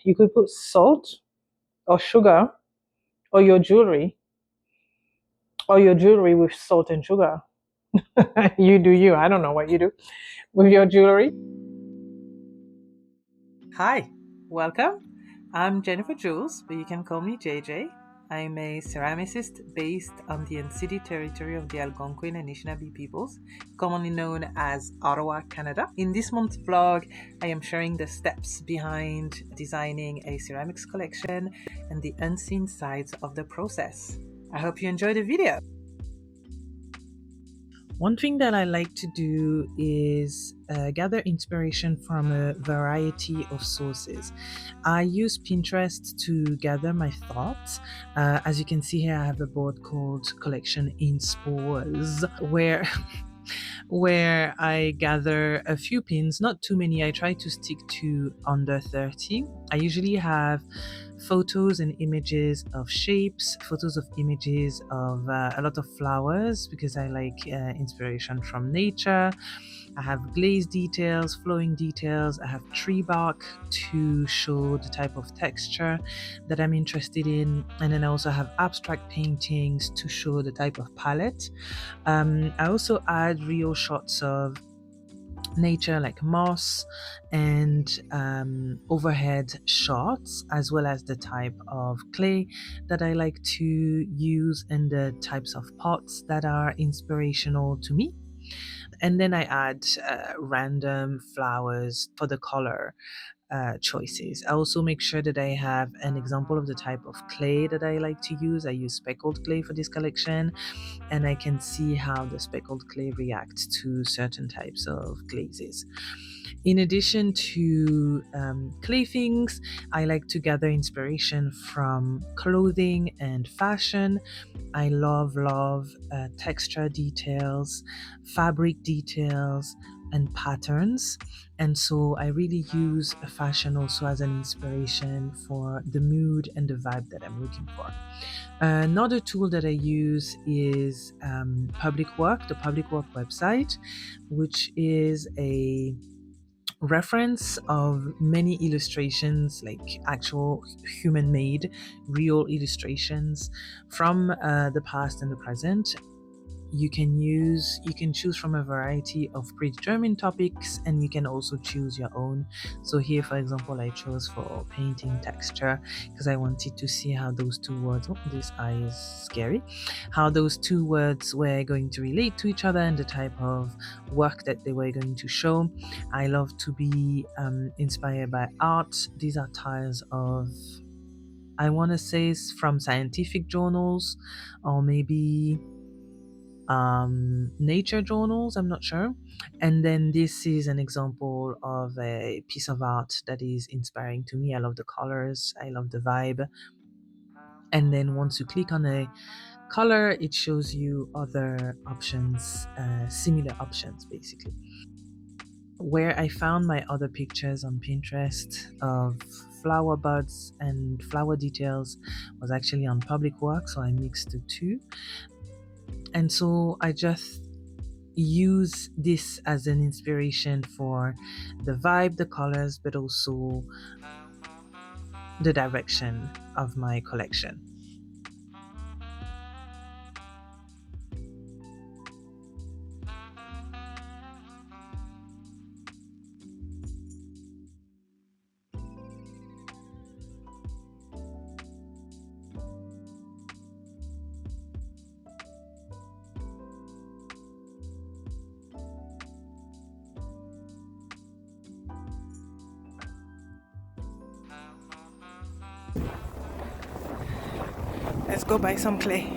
You could put salt or sugar or your jewelry with salt and sugar. You do you. I don't know what you do with your jewelry. Hi, welcome. I'm Jennifer Jules, but you can call me JJ. I'm a ceramicist based on the Unceded territory of the Algonquin and Anishinaabe peoples, commonly known as Ottawa, Canada. In this month's vlog, I am sharing the steps behind designing a ceramics collection and the unseen sides of the process. I hope you enjoy the video. One thing that I like to do is gather inspiration from a variety of sources. I use Pinterest to gather my thoughts. As you can see here, I have a board called Collection Inspos, where I gather a few pins, not too many. I try to stick to under 30. I usually have photos and images of shapes, photos of images of a lot of flowers because I like inspiration from nature. I have glaze details, flowing details. I have tree bark to show the type of texture that I'm interested in. And then I also have abstract paintings to show the type of palette. I also add real shots of nature like moss and overhead shots, as well as the type of clay that I like to use and the types of pots that are inspirational to me. And then I add random flowers for the color choices. I also make sure that I have an example of the type of clay that I like to use. I use speckled clay for this collection, and I can see how the speckled clay reacts to certain types of glazes. In addition to clay things, I like to gather inspiration from clothing and fashion. I love texture details, fabric details, and patterns. And so I really use fashion also as an inspiration for the mood and the vibe that I'm looking for. Another tool that I use is Public Work, the Public Work website, which is a reference of many illustrations, like actual human made real illustrations from the past and the present. You can choose from a variety of predetermined topics, and you can also choose your own. So here, for example, I chose for painting texture because I wanted to see how those two words, oh, this eye is scary, how those two words were going to relate to each other and the type of work that they were going to show. I love to be inspired by art. These are tiles of, I want to say, from scientific journals or maybe nature journals, I'm not sure. And then this is an example of a piece of art that is inspiring to me. I love the colors, I love the vibe. And then once you click on a color, it shows you other options, similar options basically. Where I found my other pictures on Pinterest of flower buds and flower details was actually on Public Work, so I mixed the two. And so I just use this as an inspiration for the vibe, the colors, but also the direction of my collection. Let's go buy some clay.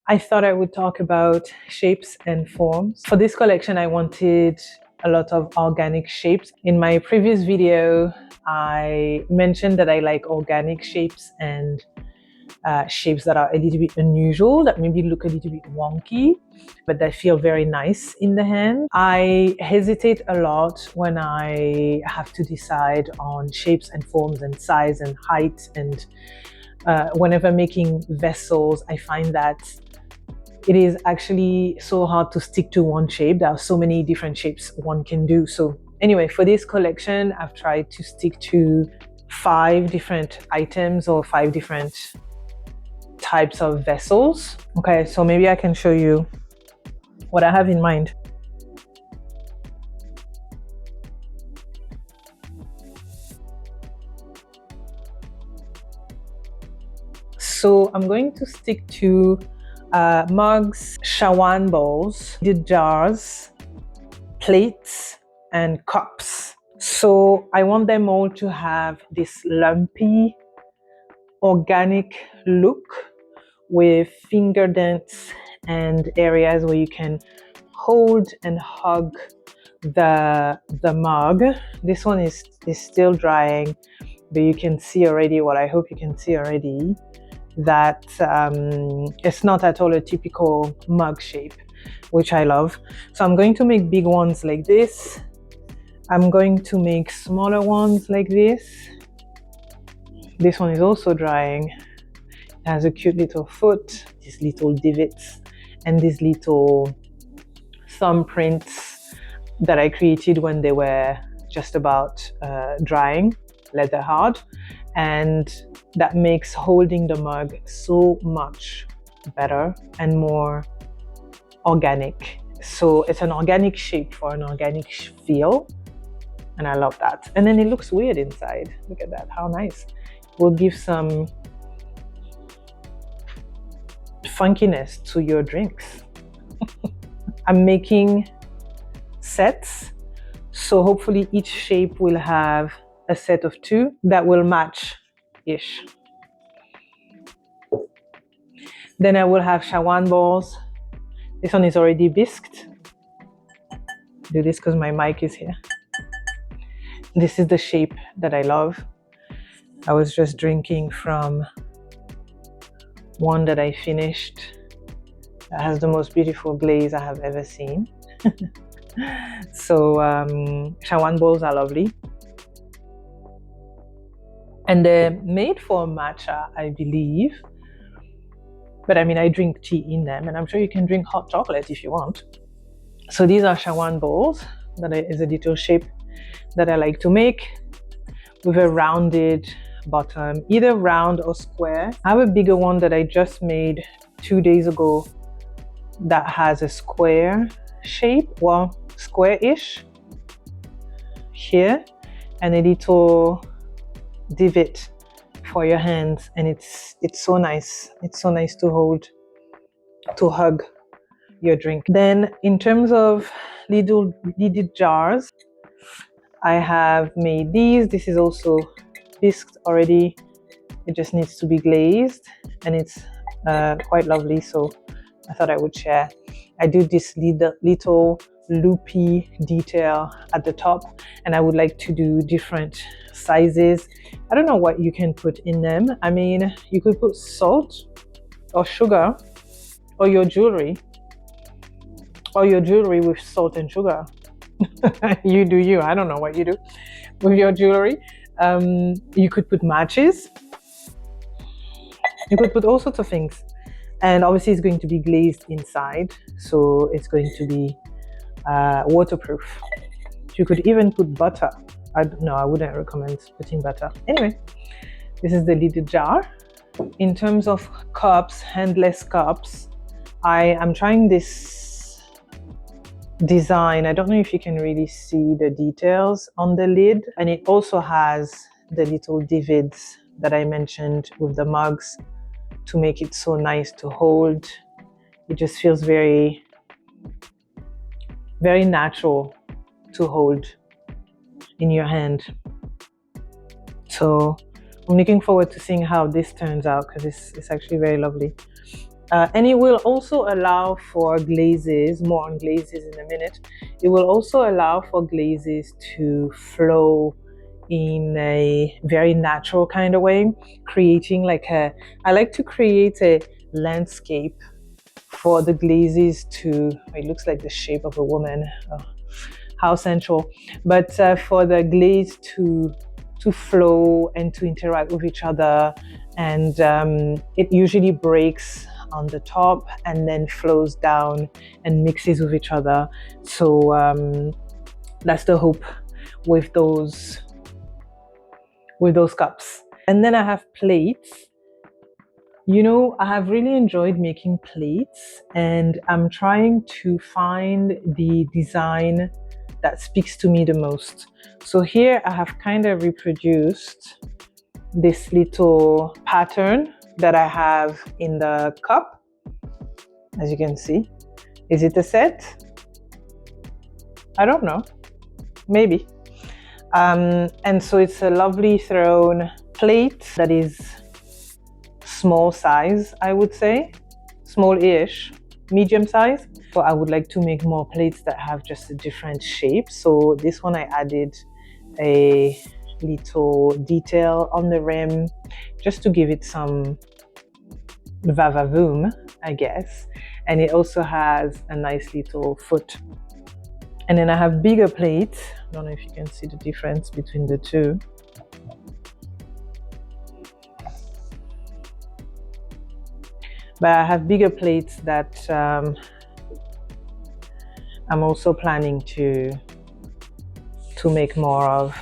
I thought I would talk about shapes and forms. For this collection, I wanted a lot of organic shapes. In my previous video, I mentioned that I like organic shapes and shapes that are a little bit unusual, that maybe look a little bit wonky, but that feel very nice in the hand. I hesitate a lot when I have to decide on shapes and forms and size and height. And whenever making vessels, I find that it is actually so hard to stick to one shape. There are so many different shapes one can do. So anyway, for this collection, I've tried to stick to 5 different items or 5 different types of vessels. Okay, so maybe I can show you what I have in mind. So I'm going to stick to mugs, shawan bowls, the jars, plates, and cups. So I want them all to have this lumpy, organic look with finger dents and areas where you can hold and hug the mug. This one is still drying, but you can see already, what I hope you can see already, that it's not at all a typical mug shape, which I love. So I'm going to make big ones like this. I'm going to make smaller ones like this. This one is also drying. It has a cute little foot, these little divots, and these little thumbprints that I created when they were just about drying, leather hard. And that makes holding the mug so much better and more organic. So it's an organic shape for an organic feel, and I love that. And then it looks weird inside. Look at that, how nice. Will give some funkiness to your drinks. I'm making sets, so hopefully each shape will have a set of 2 that will match-ish. Then I will have shawan balls. This one is already bisqued. Do this because my mic is here. This is the shape that I love. I was just drinking from one that I finished that has the most beautiful glaze I have ever seen. So shawan bowls are lovely. And they're made for matcha, I believe. But I mean, I drink tea in them, and I'm sure you can drink hot chocolate if you want. So these are shawan bowls. That is a little shape that I like to make with a rounded bottom, either round or square. I have a bigger one that I just made 2 days ago that has a square shape, well, square-ish here, and a little divot for your hands, and it's so nice. It's so nice to hold, to hug your drink. Then in terms of little jars, I have made these. This is also bisqued already. It just needs to be glazed, and it's quite lovely, so I thought I would share. I do this little loopy detail at the top, and I would like to do different sizes. I don't know what you can put in them. I mean, you could put salt or sugar or your jewelry with salt and sugar. You do you. I don't know what you do with your jewelry. You could put matches. You could put all sorts of things. And obviously it's going to be glazed inside, so it's going to be waterproof. You could even put butter. I wouldn't recommend putting butter. Anyway, this is the little jar. In terms of cups, handless cups, I am trying this design. I don't know if you can really see the details on the lid, and it also has the little divots that I mentioned with the mugs to make it so nice to hold. It just feels very, very natural to hold in your hand. So I'm looking forward to seeing how this turns out, because it's actually very lovely. And it will also allow for glazes, more on glazes in a minute. It will also allow for glazes to flow in a very natural kind of way, creating I like to create a landscape for the glazes to, it looks like the shape of a woman. Oh, how sensual. But for the glaze to flow and to interact with each other. And it usually breaks on the top and then flows down and mixes with each other. So that's the hope with those cups. And then I have plates. You know, I have really enjoyed making plates, and I'm trying to find the design that speaks to me the most. So here I have kind of reproduced this little pattern that I have in the cup, as you can see. Is it a set? I don't know, maybe. And so it's a lovely thrown plate that is small size, I would say, small-ish, medium size. So I would like to make more plates that have just a different shape. So this one I added a little detail on the rim just to give it some va-va-voom, I guess. And it also has a nice little foot. And then I have bigger plates. I don't know if you can see the difference between the two. But I have bigger plates that I'm also planning to make more of.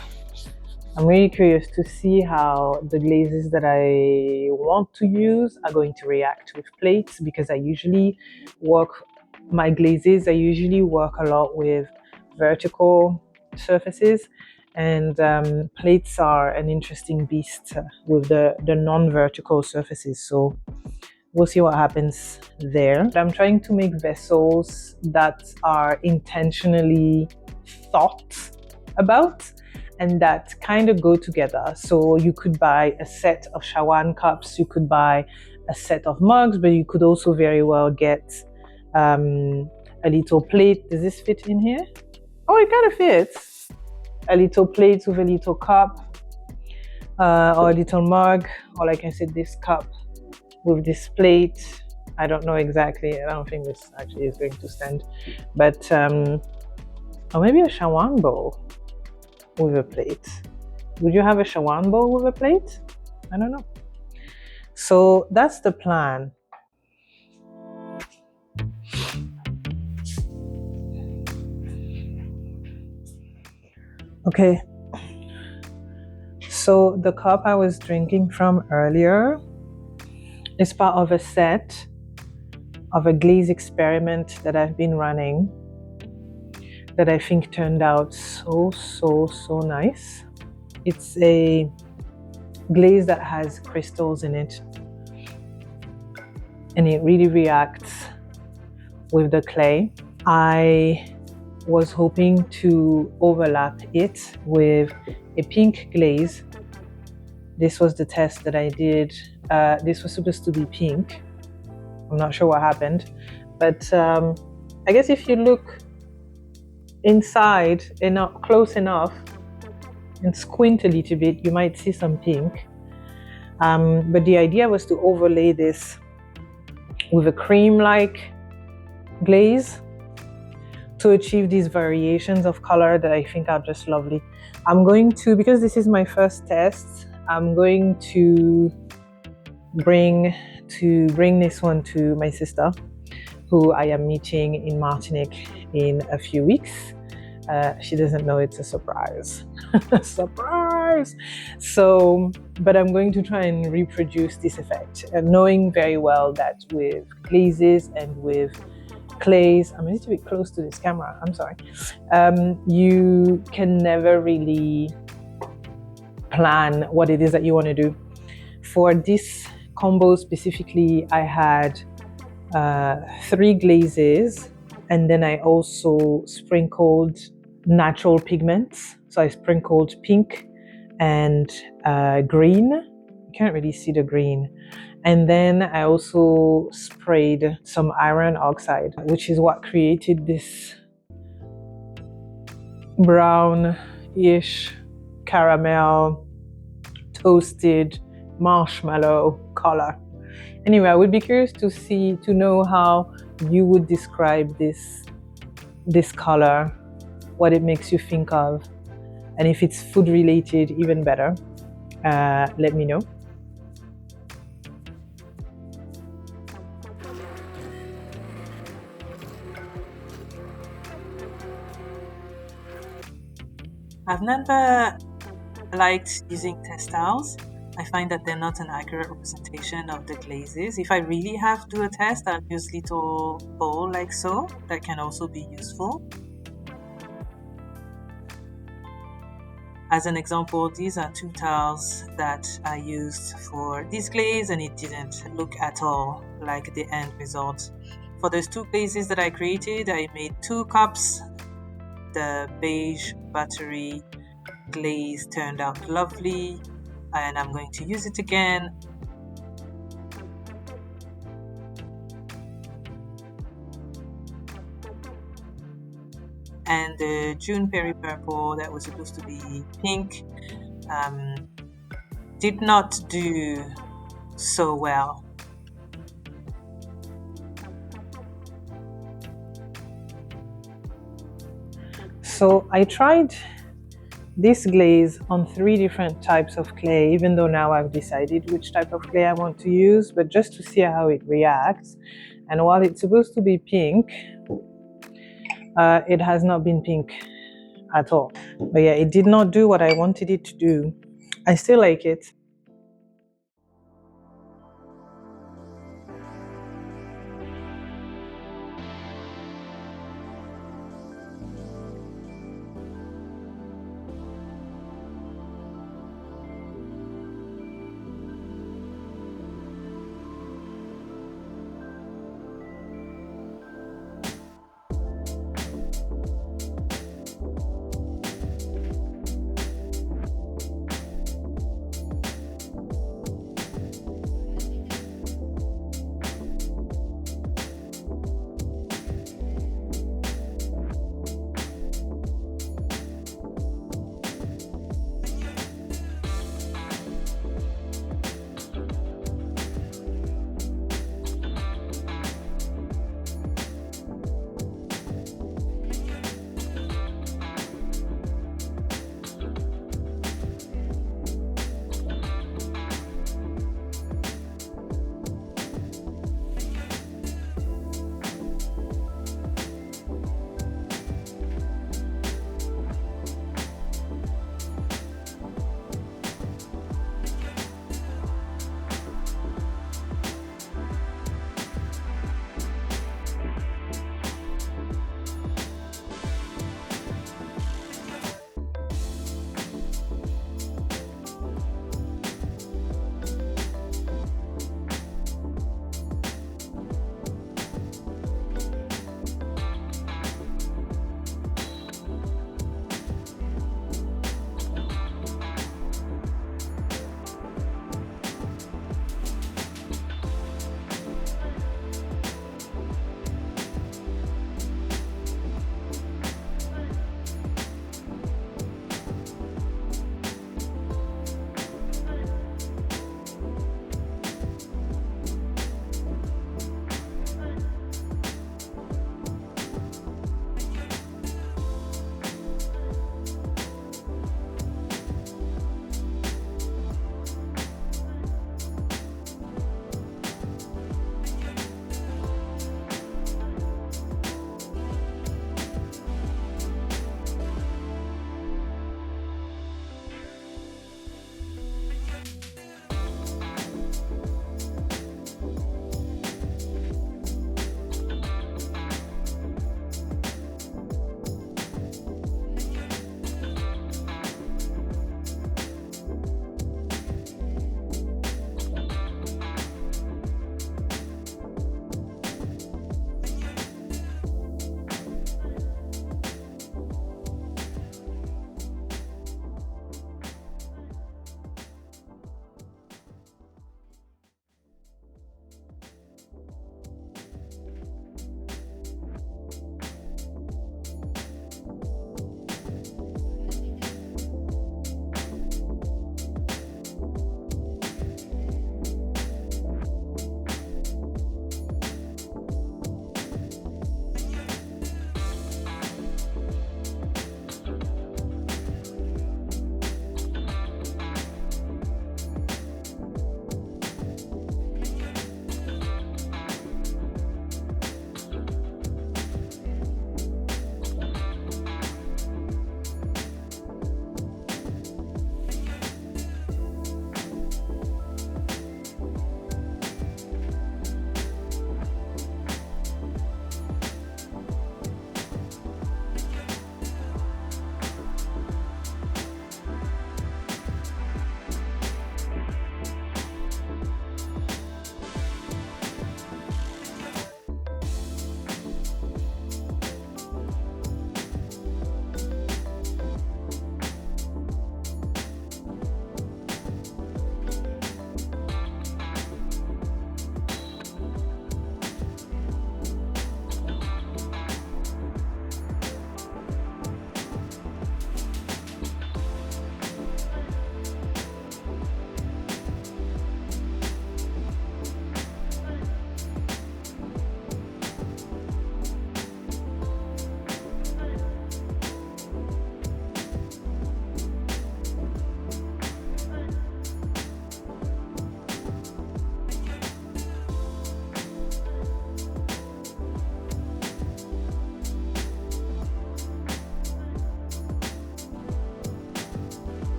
I'm really curious to see how the glazes that I want to use are going to react with plates, because I usually work a lot with vertical surfaces, and plates are an interesting beast with the non-vertical surfaces. So we'll see what happens there. I'm trying to make vessels that are intentionally thought about and that kind of go together. So you could buy a set of shawan cups, you could buy a set of mugs, but you could also very well get a little plate. Does this fit in here? Oh, it kind of fits. A little plate with a little cup, or a little mug, or like I said, this cup with this plate. I don't know exactly. I don't think this actually is going to stand, but or maybe a shawan bowl with a plate. Would you have a shawan bowl with a plate? I don't know. So that's the plan. Okay. So the cup I was drinking from earlier is part of a set of a glaze experiment that I've been running that I think turned out so nice. It's a glaze that has crystals in it, and it really reacts with the clay. I was hoping to overlap it with a pink glaze. This was the test that I did. This was supposed to be pink. I'm not sure what happened, but I guess if you look inside enough, close enough, and squint a little bit, you might see some pink. But the idea was to overlay this with a cream-like glaze to achieve these variations of color that I think are just lovely. I'm going to, because this is my first test, I'm going to bring this one to my sister, who I am meeting in Martinique in a few weeks. She doesn't know it's a surprise. Surprise! So, but I'm going to try and reproduce this effect, knowing very well that with glazes and with clays, I'm a little bit close to this camera, I'm sorry, you can never really plan what it is that you want to do. For this combo specifically, I had 3 glazes, and then I also sprinkled natural pigments. So I sprinkled pink and green. You can't really see the green. And then I also sprayed some iron oxide, which is what created this brownish caramel toasted marshmallow color. Anyway, I would be curious to know how you would describe this color, what it makes you think of, and if it's food related, even better. Let me know. I've never liked using textiles. I find that they're not an accurate representation of the glazes. If I really have to do a test, I'll use little bowl like so. That can also be useful. As an example, these are 2 tiles that I used for this glaze, and it didn't look at all like the end result. For those 2 glazes that I created, I made 2 cups. The beige buttery glaze turned out lovely, and I'm going to use it again. And the June Berry Purple that was supposed to be pink did not do so well. So I tried this glaze on 3 different types of clay, even though now I've decided which type of clay I want to use, but just to see how it reacts. And while it's supposed to be pink, it has not been pink at all. But yeah, it did not do what I wanted it to do. I still like it.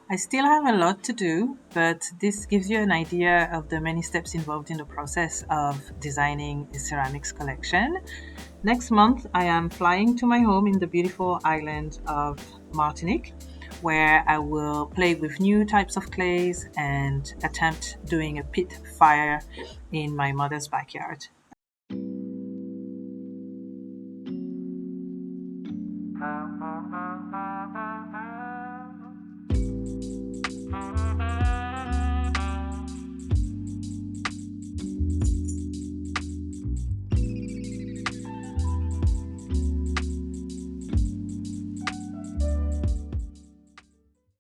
I still have a lot to do, but this gives you an idea of the many steps involved in the process of designing a ceramics collection. Next month, I am flying to my home in the beautiful island of Martinique, where I will play with new types of clays and attempt doing a pit fire in my mother's backyard.